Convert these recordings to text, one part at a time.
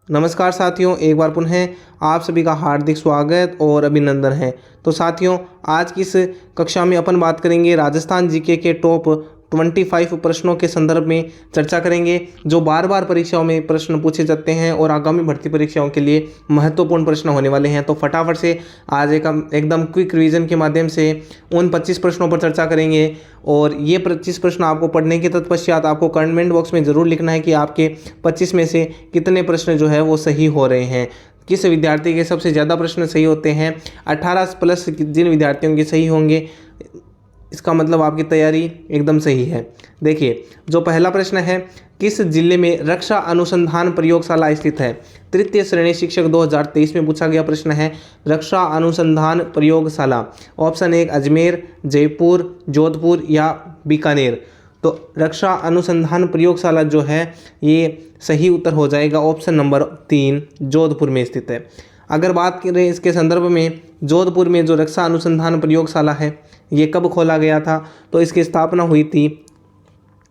नमस्कार साथियों, एक बार पुनः आप सभी का हार्दिक स्वागत और अभिनंदन है। तो साथियों, आज की इस कक्षा में अपन बात करेंगे राजस्थान जीके के टॉप 25 प्रश्नों के संदर्भ में चर्चा करेंगे, जो बार बार परीक्षाओं में प्रश्न पूछे जाते हैं और आगामी भर्ती परीक्षाओं के लिए महत्वपूर्ण प्रश्न होने वाले हैं। तो फटाफट से आज एकदम क्विक रिवीजन के माध्यम से उन 25 प्रश्नों पर चर्चा करेंगे। और ये 25 प्रश्न आपको पढ़ने के तत्पश्चात आपको कमेंट बॉक्स में ज़रूर लिखना है कि आपके 25 में से कितने प्रश्न जो है वो सही हो रहे हैं। किस विद्यार्थी के सबसे ज़्यादा प्रश्न सही होते हैं, 18 प्लस जिन विद्यार्थियों के सही होंगे, इसका मतलब आपकी तैयारी एकदम सही है। देखिए, जो पहला प्रश्न है, किस जिले में रक्षा अनुसंधान प्रयोगशाला स्थित है? तृतीय श्रेणी शिक्षक 2023 में पूछा गया प्रश्न है, रक्षा अनुसंधान प्रयोगशाला। ऑप्शन 1 अजमेर, जयपुर, जोधपुर या बीकानेर। तो रक्षा अनुसंधान प्रयोगशाला जो है ये सही उत्तर हो जाएगा ऑप्शन नंबर 3, जोधपुर में स्थित है। अगर बात करें इसके संदर्भ में, जोधपुर में जो रक्षा अनुसंधान प्रयोगशाला है ये कब खोला गया था? तो इसकी स्थापना हुई थी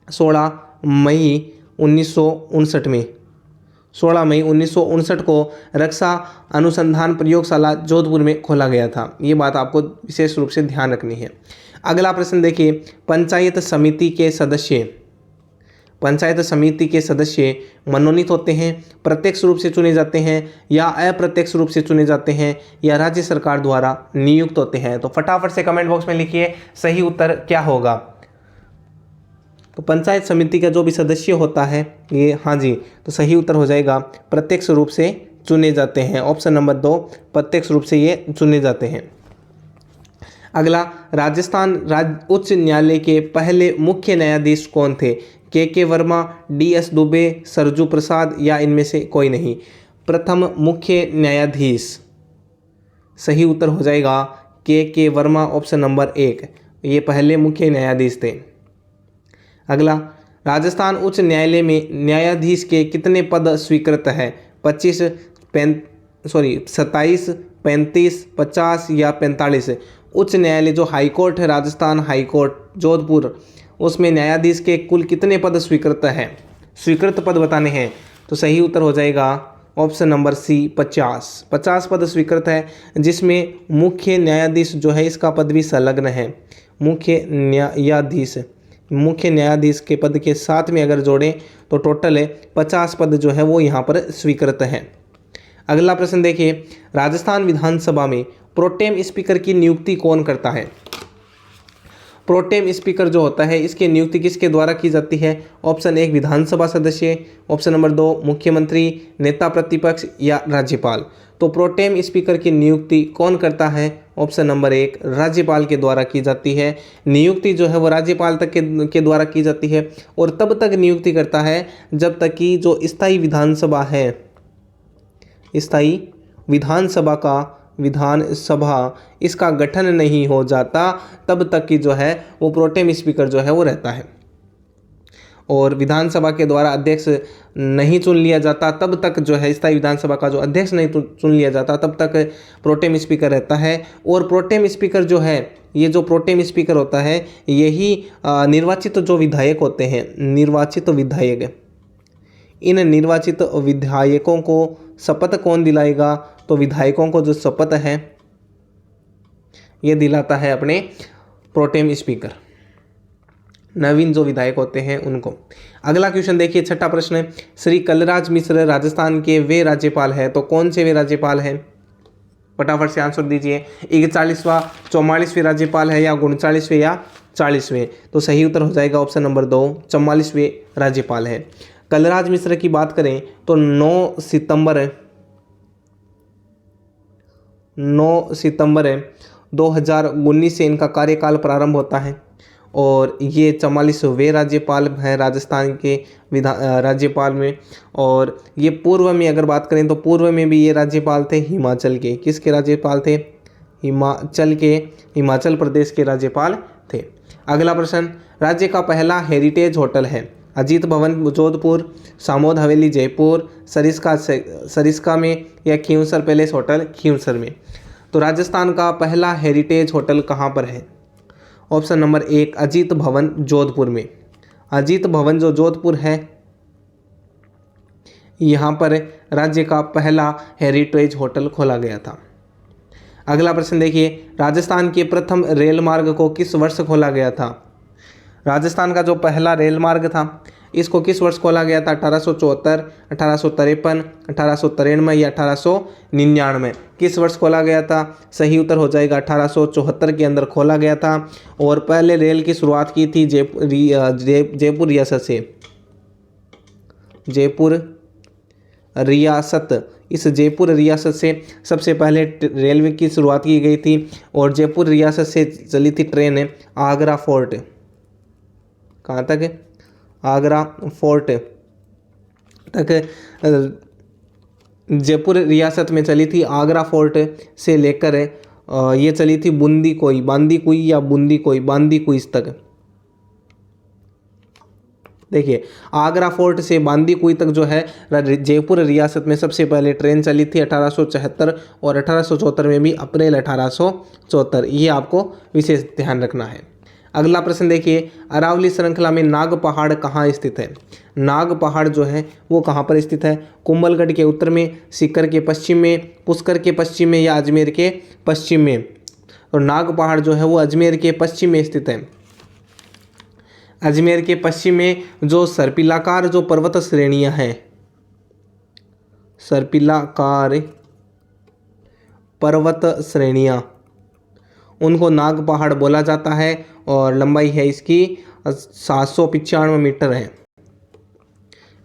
16 मई 1959 में। 16 मई 1959 को रक्षा अनुसंधान प्रयोगशाला जोधपुर में खोला गया था। ये बात आपको विशेष रूप से ध्यान रखनी है। अगला प्रश्न देखिए, पंचायत समिति के सदस्य मनोनीत होते हैं, प्रत्यक्ष रूप से चुने जाते हैं या अप्रत्यक्ष रूप से चुने जाते हैं या राज्य सरकार द्वारा नियुक्त होते हैं? तो फटाफट से कमेंट बॉक्स में लिखिए सही उत्तर क्या होगा। तो पंचायत समिति का जो भी सदस्य होता है ये, हाँ जी, तो सही उत्तर हो जाएगा प्रत्यक्ष रूप से चुने जाते हैं। ऑप्शन नंबर 2, प्रत्यक्ष रूप से ये चुने जाते हैं। अगला, राजस्थान उच्च न्यायालय के पहले मुख्य न्यायाधीश कौन थे? के वर्मा, DS दुबे, सरजू प्रसाद या इनमें से कोई नहीं? प्रथम मुख्य न्यायाधीश, सही उत्तर हो जाएगा के वर्मा, ऑप्शन नंबर 1, ये पहले मुख्य न्यायाधीश थे। अगला, राजस्थान उच्च न्यायालय में न्यायाधीश के कितने पद स्वीकृत है? 27, 35, 50 या 45? उच्च न्यायालय जो हाईकोर्ट है, राजस्थान हाईकोर्ट जोधपुर, उसमें न्यायाधीश के कुल कितने पद स्वीकृत हैं? स्वीकृत पद बताने हैं, तो सही उत्तर हो जाएगा ऑप्शन नंबर सी, 50 पद स्वीकृत है, जिसमें मुख्य न्यायाधीश जो है इसका पद भी संलग्न है। मुख्य न्यायाधीश के पद के साथ में अगर जोड़ें तो टोटल 50 पद जो है वो यहाँ पर स्वीकृत हैं। अगला प्रश्न देखिए, राजस्थान विधानसभा में प्रोटेम स्पीकर की नियुक्ति कौन करता है? प्रोटेम स्पीकर जो होता है इसकी नियुक्ति किसके द्वारा की जाती है? ऑप्शन 1 विधानसभा सदस्य, ऑप्शन नंबर 2 मुख्यमंत्री, नेता प्रतिपक्ष या राज्यपाल। तो प्रोटेम स्पीकर की नियुक्ति कौन करता है? ऑप्शन नंबर 1 राज्यपाल के द्वारा की जाती है। नियुक्ति जो है वो राज्यपाल तक के द्वारा की जाती है और तब तक नियुक्ति करता है जब तक कि जो स्थायी विधानसभा है, स्थायी विधानसभा इसका गठन नहीं हो जाता, तब तक की जो है वो प्रोटेम स्पीकर जो है वो रहता है। और विधानसभा के द्वारा अध्यक्ष नहीं चुन लिया जाता तब तक जो है, स्थायी विधानसभा का जो अध्यक्ष नहीं चुन लिया जाता तब तक प्रोटेम स्पीकर रहता है। और प्रोटेम स्पीकर जो है, ये जो प्रोटेम स्पीकर होता है यही निर्वाचित जो विधायक होते हैं, निर्वाचित विधायक, इन निर्वाचित विधायकों को शपथ कौन दिलाएगा? तो विधायकों को जो शपथ है ये दिलाता है अपने प्रोटेम स्पीकर, नवीन जो विधायक होते हैं उनको। अगला क्वेश्चन देखिए, छठा प्रश्न, श्री कलराज मिश्र राजस्थान के वे राज्यपाल है, तो कौन से वे राज्यपाल हैं? फटाफट से आंसर दीजिए। 41वां, 44वें राज्यपाल है या 39वें या 40वें? तो सही उत्तर हो जाएगा ऑप्शन नंबर 2, 44वें राज्यपाल है। कलराज मिश्र की बात करें तो 9 सितंबर 2019 से इनका कार्यकाल प्रारंभ होता है और ये 44वें राज्यपाल हैं राजस्थान के राज्यपाल में। और ये पूर्व में अगर बात करें तो पूर्व में भी ये राज्यपाल थे हिमाचल के। किसके राज्यपाल थे? हिमाचल प्रदेश के राज्यपाल थे। अगला प्रश्न, राज्य का पहला हेरिटेज होटल है? अजीत भवन जोधपुर, सामोद हवेली जयपुर, सरिस्का में या खींवसर पैलेस होटल खींवसर में? तो राजस्थान का पहला हेरिटेज होटल कहाँ पर है? ऑप्शन नंबर 1 अजीत भवन जोधपुर में। अजीत भवन जो जोधपुर है यहाँ पर राज्य का पहला हेरिटेज होटल खोला गया था। अगला प्रश्न देखिए, राजस्थान के प्रथम रेल मार्ग को किस वर्ष खोला गया था? राजस्थान का जो पहला रेल मार्ग था इसको किस वर्ष खोला गया था? 1874, 1853, 1893 या 1899? किस वर्ष खोला गया था? सही उत्तर हो जाएगा 1874 के अंदर खोला गया था। और पहले रेल की शुरुआत की थी जयपुर रियासत से। जयपुर रियासत, इस जयपुर रियासत से सबसे पहले रेलवे की शुरुआत की गई थी। और जयपुर रियासत से चली थी ट्रेन आगरा फोर्ट। कहाँ तक? आगरा फोर्ट तक जयपुर रियासत में चली थी। आगरा फोर्ट से लेकर ये चली थी बांदी कुई या बूंदी कोई बांदी कुई तक। देखिए, आगरा फोर्ट से बांदी कुई तक जो है जयपुर रियासत में सबसे पहले ट्रेन चली थी 1874 और 1874 में भी अप्रैल 1874। ये आपको विशेष ध्यान रखना है। अगला प्रश्न देखिए, अरावली श्रृंखला में नाग पहाड़ कहाँ स्थित है? नाग पहाड़ जो है वो कहाँ पर स्थित है? कुंभलगढ़ के उत्तर में, सीकर के पश्चिम में, पुष्कर के पश्चिम में या अजमेर के पश्चिम में? और नाग पहाड़ जो है वो अजमेर के पश्चिम में स्थित है। अजमेर के पश्चिम में जो सर्पिलाकार जो पर्वत श्रेणियां हैं, सर्पिलाकार पर्वत श्रेणियां, उनको नाग पहाड़ बोला जाता है। और लंबाई है इसकी 795 मीटर है।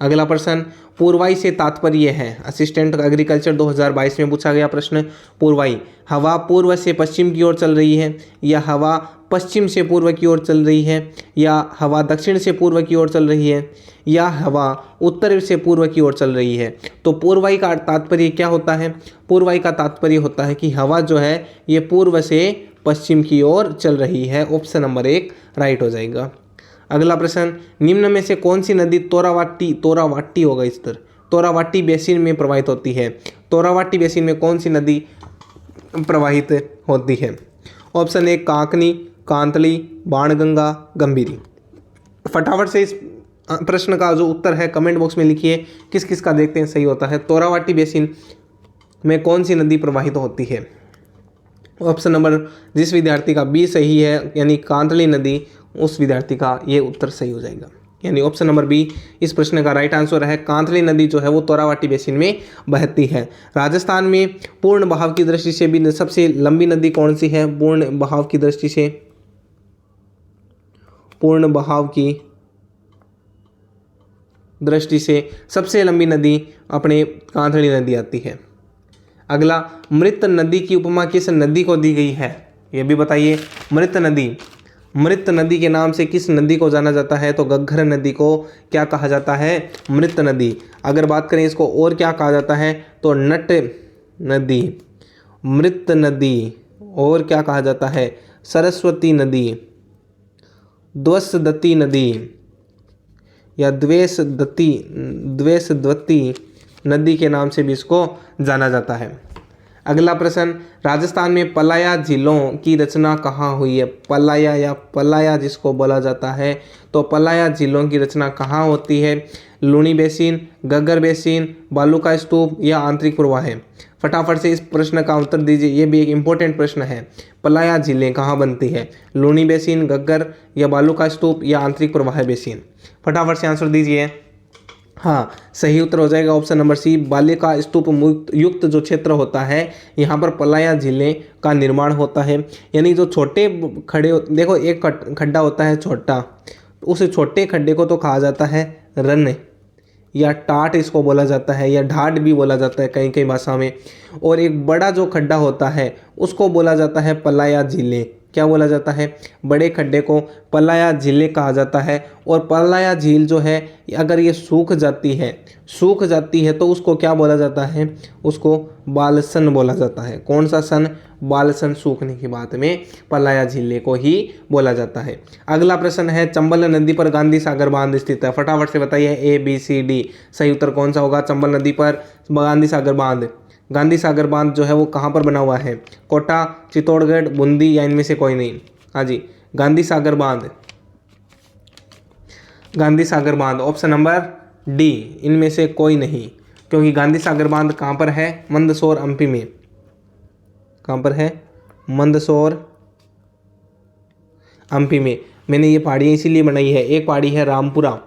अगला प्रश्न, पूर्वाई से तात्पर्य है? असिस्टेंट एग्रीकल्चर 2022 में पूछा गया प्रश्न। पूर्वाई, हवा पूर्व से पश्चिम की ओर चल रही है, या हवा पश्चिम से पूर्व की ओर चल रही है, या हवा दक्षिण से पूर्व की ओर चल रही है, या हवा उत्तर से पूर्व की ओर चल रही है? तो पूर्वाई का तात्पर्य क्या होता है? पूर्वाई का तात्पर्य होता है कि हवा जो है ये पूर्व से पश्चिम की ओर चल रही है। ऑप्शन नंबर 1 राइट हो जाएगा। अगला प्रश्न, निम्न में से कौन सी नदी तोरावाटी होगा इस तरह, तोरावाटी बेसिन में प्रवाहित होती है? तोरावाटी बेसिन में कौन सी नदी प्रवाहित होती है? ऑप्शन 1 काकनी, कांतली, बाणगंगा, गंभीरी। फटाफट से इस प्रश्न का जो उत्तर है कमेंट बॉक्स में लिखिए, किस किस का देखते हैं सही होता है। तोरावाटी बेसिन में कौन सी नदी प्रवाहित होती है? ऑप्शन नंबर जिस विद्यार्थी का बी सही है यानी कांतली नदी, उस विद्यार्थी का ये उत्तर सही हो जाएगा। यानी ऑप्शन नंबर बी इस प्रश्न का राइट आंसर है। कांतली नदी जो है वो तोरावाटी बेसिन में बहती है। राजस्थान में पूर्ण बहाव की दृष्टि से भी सबसे लंबी नदी कौन सी है? पूर्ण बहाव की दृष्टि से, पूर्ण बहाव की दृष्टि से सबसे लंबी नदी अपने कांतली नदी आती है। अगला, मृत नदी की उपमा किस नदी को दी गई है? ये भी बताइए। मृत नदी के नाम से किस नदी को जाना जाता है? तो घग्गर नदी को क्या कहा जाता है? मृत नदी। अगर बात करें इसको और क्या कहा जाता है तो नट नदी, मृत नदी, और क्या कहा जाता है? सरस्वती नदी, द्वसदती नदी या द्वेषदवती नदी के नाम से भी इसको जाना जाता है। अगला प्रश्न, राजस्थान में पलाया झीलों की रचना कहाँ हुई है? पलाया या पलाया जिसको बोला जाता है, तो पलाया झीलों की रचना कहाँ होती है? लूणी बेसिन, घग्गर बेसिन, बालू का स्तूप या आंतरिक प्रवाह है? फटाफट से इस प्रश्न का उत्तर दीजिए, ये भी एक इम्पोर्टेंट प्रश्न है। पलाया झीलें कहाँ बनती है? लूणी बेसिन, घग्गर या बालू का स्तूप या आंतरिक प्रवाह बेसिन? फटाफट से आंसर दीजिए। हाँ, सही उत्तर हो जाएगा ऑप्शन नंबर सी, बालू का स्तूप युक्त जो क्षेत्र होता है यहाँ पर पलाया झीलें का निर्माण होता है। यानी जो छोटे देखो एक खड्डा होता है छोटा, उस छोटे खड्डे को तो कहा जाता है रन या टाट इसको बोला जाता है, या ढाट भी बोला जाता है कई कई भाषा में। और एक बड़ा जो खड्डा होता है उसको बोला जाता है पलाया झीलें। क्या बोला जाता है? बड़े खड्डे को पलाया झीलें कहा जाता है। और पलाया झील जो है अगर ये सूख जाती है तो उसको क्या बोला जाता है? उसको बालसन बोला जाता है। कौन सा सन? बालसन सूखने की बात में पलाया झीलें को ही बोला जाता है। अगला प्रश्न है, चंबल नदी पर गांधी सागर बांध स्थित है। फटाफट से बताइए ABCD सही उत्तर कौन सा होगा? चंबल नदी पर गांधी सागर बांध। गांधी सागर बांध जो है वो कहाँ पर बना हुआ है? कोटा, चित्तौड़गढ़, बूंदी या इनमें से कोई नहीं? हाँ जी, गांधी सागर बांध, गांधी सागर बांध ऑप्शन नंबर डी, इनमें से कोई नहीं। क्योंकि गांधी सागर बांध कहाँ पर है? मंदसौर एमपी में। कहाँ पर है? मंदसौर एमपी में। मैंने ये पहाड़ियाँ इसीलिए बनाई है। एक पहाड़ी है रामपुरा,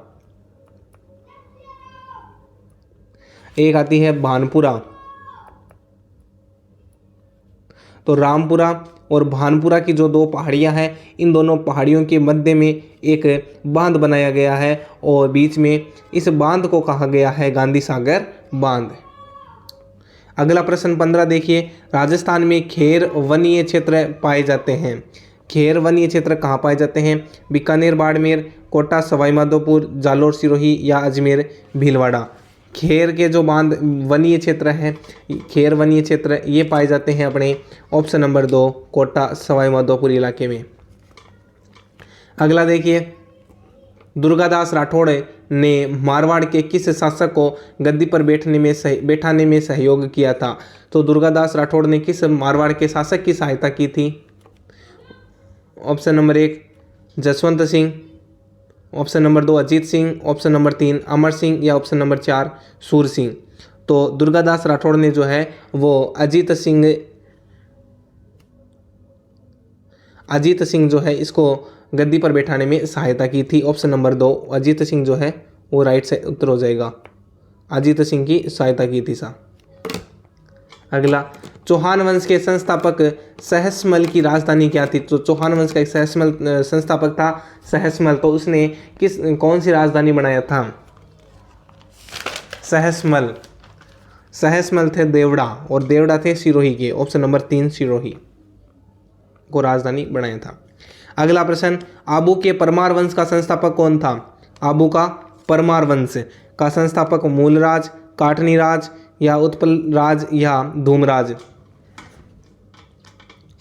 एक आती है भानपुरा। तो रामपुरा और भानपुरा की जो दो पहाड़ियाँ हैं, इन दोनों पहाड़ियों के मध्य में एक बांध बनाया गया है और बीच में इस बांध को कहा गया है गांधी सागर बांध। अगला प्रश्न 15 देखिए, राजस्थान में खेर वनीय क्षेत्र पाए जाते हैं। खेर वनीय क्षेत्र कहाँ पाए जाते हैं? बीकानेर, बाड़मेर, कोटा, सवाई माधोपुर, जालोर, सिरोही या अजमेर, भीलवाड़ा। खेर के जो बांध वनीय क्षेत्र है, खेर वनीय क्षेत्र ये पाए जाते हैं अपने ऑप्शन नंबर 2 कोटा सवाई माधोपुर इलाके में। अगला देखिए, दुर्गादास राठौड़ ने मारवाड़ के किस शासक को गद्दी पर बैठाने में सहयोग किया था? तो दुर्गादास राठौड़ ने किस मारवाड़ के शासक की सहायता की थी? Option number 1 Jaswant Singh, option number 2 Ajit Singh, option number 3 Amar Singh या ऑप्शन नंबर 4 सूर सिंह। तो दुर्गादास राठौड़ ने जो है वो अजीत सिंह जो है इसको गद्दी पर बैठाने में सहायता की थी। ऑप्शन नंबर 2 अजीत सिंह जो है वो राइट से उत्तर हो जाएगा। अजीत सिंह की सहायता की थी सा। अगला, चौहान वंश के संस्थापक सहसमल की राजधानी क्या थी? तो चौहान वंश का एक संस्थापक था सहसमल, तो उसने कौन सी राजधानी बनाया था? सहसमल थे देवड़ा, और देवड़ा थे सिरोही के। ऑप्शन नंबर 3 सिरोही को राजधानी बनाया था। अगला प्रश्न, आबू के परमार वंश का संस्थापक कौन था? आबू का परमार वंश का संस्थापक मूलराज, काटनीराज या उत्पल राज या धूमराज?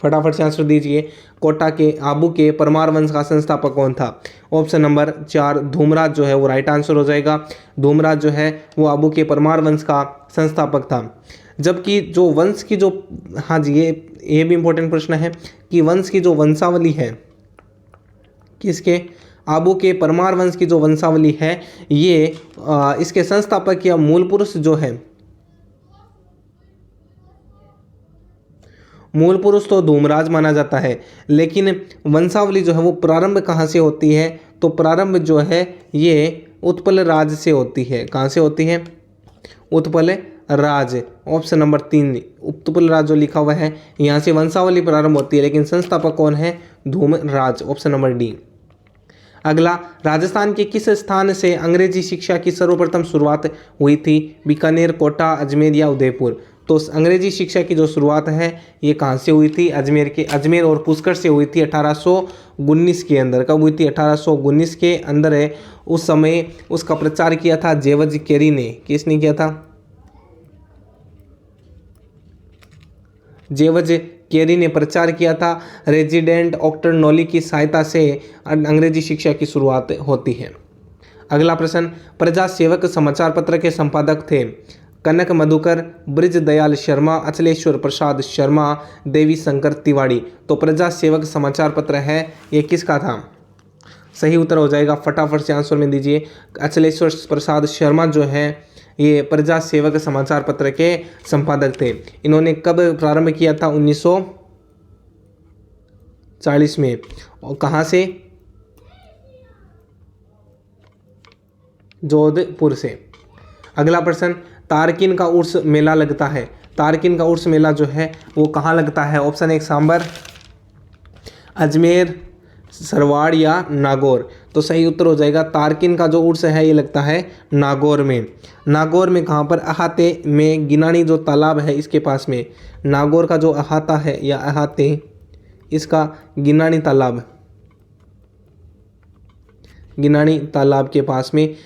फटाफट से आंसर दीजिए। कोटा के आबू के परमार वंश का संस्थापक कौन था? ऑप्शन नंबर 4 धूमराज जो है वो राइट आंसर हो जाएगा। धूमराज जो है वो आबू के परमार वंश का संस्थापक था। जबकि जो वंश की जो, हाँ जी ये भी इंपॉर्टेंट प्रश्न है कि वंश की जो वंशावली है, किसके? आबू के परमार वंश की जो वंशावली है ये इसके संस्थापक या मूल पुरुष जो है, मूल पुरुष तो धूमराज माना जाता है, लेकिन वंशावली जो है वो प्रारंभ कहाँ से होती है? तो प्रारंभ जो है ये उत्पल राज से होती है। कहाँ से होती है? उत्पल राज। ऑप्शन नंबर 3 उत्पल राज जो लिखा हुआ है यहाँ से वंशावली प्रारंभ होती है, लेकिन संस्थापक कौन है? धूमराज। Option number D. अगला, राजस्थान के किस स्थान से अंग्रेजी शिक्षा की सर्वप्रथम शुरुआत हुई थी? बीकानेर, कोटा, अजमेर या उदयपुर? तो अंग्रेजी शिक्षा की जो शुरुआत है ये कहाँ से हुई थी? अजमेर और पुष्कर से हुई थी 1819 के अंदर। कब हुई थी? 1819 के अंदर है। उस समय उसका प्रचार किया था जेवज केरी ने। किसने किया था? जेवज केरी ने प्रचार किया था। रेजिडेंट ऑक्टरनोली की सहायता से अंग्रेजी शिक्षा की शुरुआत होती है। अगला प्रश्न, प्रजा सेवक समाचार पत्र के संपादक थे कनक मधुकर, ब्रिज दयाल शर्मा, अचलेश्वर प्रसाद शर्मा, देवी शंकर तिवारी। तो प्रजा सेवक समाचार पत्र है ये किसका था? सही उत्तर हो जाएगा। फटाफट से आंसर में दीजिए। अचलेश्वर प्रसाद शर्मा जो है ये प्रजा सेवक समाचार पत्र के संपादक थे। इन्होंने कब प्रारंभ किया था? 1940 में। और कहाँ से? जोधपुर से। अगला प्रश्न, तारकिन का उर्स मेला लगता है। तारकिन का उर्स मेला जो है वो कहाँ लगता है? ऑप्शन 1 सांबर, अजमेर, सरवाड़ या नागौर? तो सही उत्तर हो जाएगा तारकिन का जो उर्स है ये लगता है नागौर में। नागौर में कहाँ पर? अहाते में, गिनानी जो तालाब है इसके पास में। नागौर का जो अहाता है या अहाते, इसका गिनानी तालाब के पास में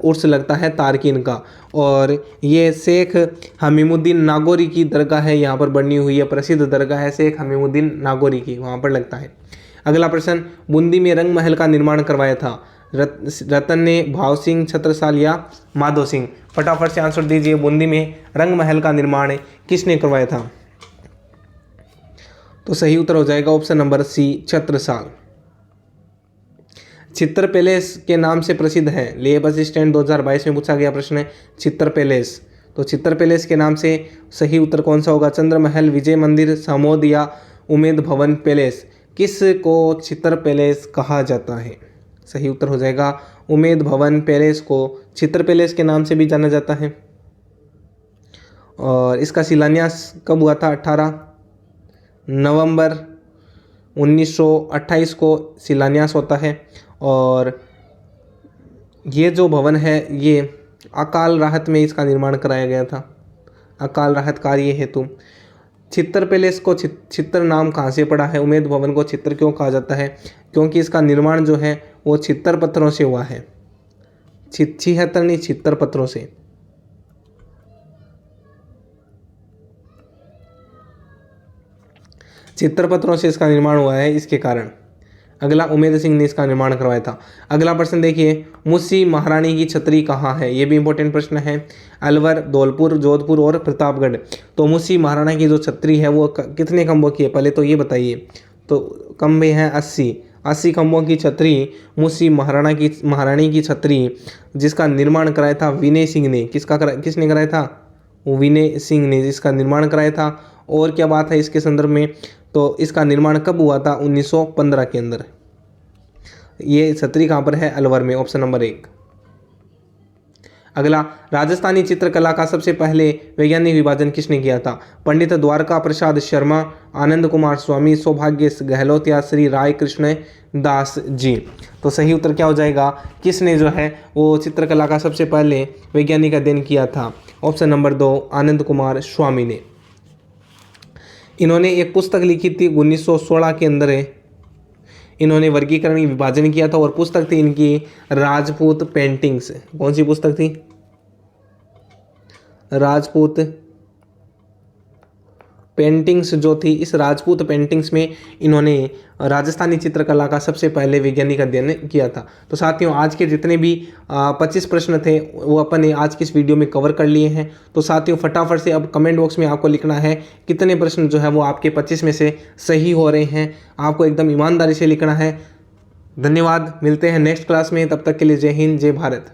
उर्स लगता है तारकिन का। और ये शेख हमीमुद्दीन नागौरी की दरगाह है, यहाँ पर बनी हुई है, प्रसिद्ध दरगाह है शेख हमीमुद्दीन नागौरी की, वहाँ पर लगता है। अगला प्रश्न, बूंदी में रंग महल का निर्माण करवाया था रतन ने, भाव सिंह, छत्रसाल या माधो सिंह? फटाफट से आंसर दीजिए। बूंदी में रंग महल का निर्माण किसने करवाया था? तो सही उत्तर हो जाएगा ऑप्शन नंबर सी छत्रसाल। चित्तर पैलेस के नाम से प्रसिद्ध है। लेह बस स्टैंड 2022 में पूछा गया प्रश्न है चित्तर पैलेस। तो चित्तर पैलेस के नाम से सही उत्तर कौन सा होगा? चंद्र महल, विजय मंदिर, समोद या उमेद भवन पैलेस। किस को चित्तर पैलेस कहा जाता है? सही उत्तर हो जाएगा उमेद भवन पैलेस को चित्तर पैलेस के नाम से भी जाना जाता है। और इसका शिलान्यास कब हुआ था? 18 नवंबर 1928 को शिलान्यास होता है। और ये जो भवन है ये अकाल राहत में इसका निर्माण कराया गया था, अकाल राहत कार्य हेतु। चित्तर पैलेस को चित्तर नाम कहाँ से पड़ा है? उमेद भवन को चित्तर क्यों कहा जाता है? क्योंकि इसका निर्माण जो है वो छित्तर पत्थरों से हुआ है। 76 नहीं, छित्तर पत्थरों से। छित्तर पत्थरों से इसका निर्माण हुआ है, इसके कारण। अगला, उमेद सिंह ने इसका निर्माण करवाया था। अगला प्रश्न देखिए, मुंशी महारानी की छतरी कहाँ है? ये भी इंपॉर्टेंट प्रश्न है। अलवर, धौलपुर, जोधपुर और प्रतापगढ़। तो मुंशी महाराणा की जो छतरी है वो कितने खंभों की है, पहले तो ये बताइए। तो खंभे हैं 80 खंभों की छतरी मुंशी महारानी की छतरी, जिसका निर्माण कराया था विनय सिंह ने। किसने कराया था? विनय सिंह ने इसका निर्माण कराया था। और क्या बात है इसके संदर्भ में? तो इसका निर्माण कब हुआ था? 1915 के अंदर। ये छतरी कहाँ पर है? अलवर में, ऑप्शन नंबर 1। अगला, राजस्थानी चित्रकला का सबसे पहले वैज्ञानिक विभाजन किसने किया था? पंडित द्वारका प्रसाद शर्मा, आनंद कुमार स्वामी, सौभाग्य गहलोत या श्री राय कृष्ण दास जी। तो सही उत्तर क्या हो जाएगा? किसने जो है वो चित्रकला का सबसे पहले वैज्ञानिक अध्ययन किया था? ऑप्शन नंबर 2, आनंद कुमार स्वामी ने। इन्होंने एक पुस्तक लिखी थी 1916 के अंदर है। इन्होंने वर्गीकरण विभाजन किया था और पुस्तक थी इनकी राजपूत पेंटिंग्स। कौन सी पुस्तक थी? राजपूत पेंटिंग्स जो थी, इस राजपूत पेंटिंग्स में इन्होंने राजस्थानी चित्रकला का सबसे पहले वैज्ञानिक अध्ययन किया था। तो साथियों, आज के जितने भी 25 प्रश्न थे वो अपन ने आज की इस वीडियो में कवर कर लिए हैं। तो साथियों, फटाफट से अब कमेंट बॉक्स में आपको लिखना है कितने प्रश्न जो है वो आपके 25 में से सही हो रहे हैं। आपको एकदम ईमानदारी से लिखना है। धन्यवाद, मिलते हैं नेक्स्ट क्लास में। तब तक के लिए जय हिंद, जय भारत।